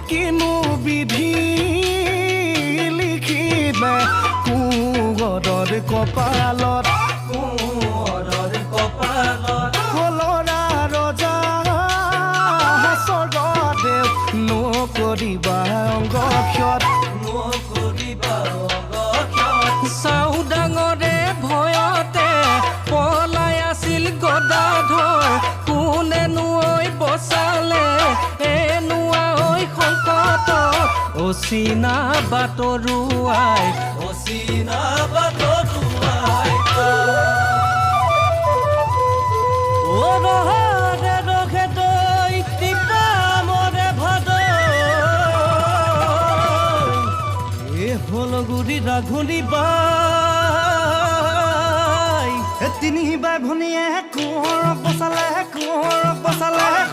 কিনো বিধি লিখিলে কুঁৱৰৰ কপালত কলৰা ৰজা স্বৰ্গদেৱ নকৰিবা অংগক্ষত চাউ ডাঙৰে ভয়তে পলাই আছিল গদাধৰ কোনে নুই বচালে এনুৱা ঐ সংকট অচিনা বাটৰুৱাই ৰহে ৰহে দৈ টিপা মৰে ভাদৈ এ হল গুৰি ৰাঘুনি বাই তিনি বাই ভনীয়ে কোঁৱৰক বচালে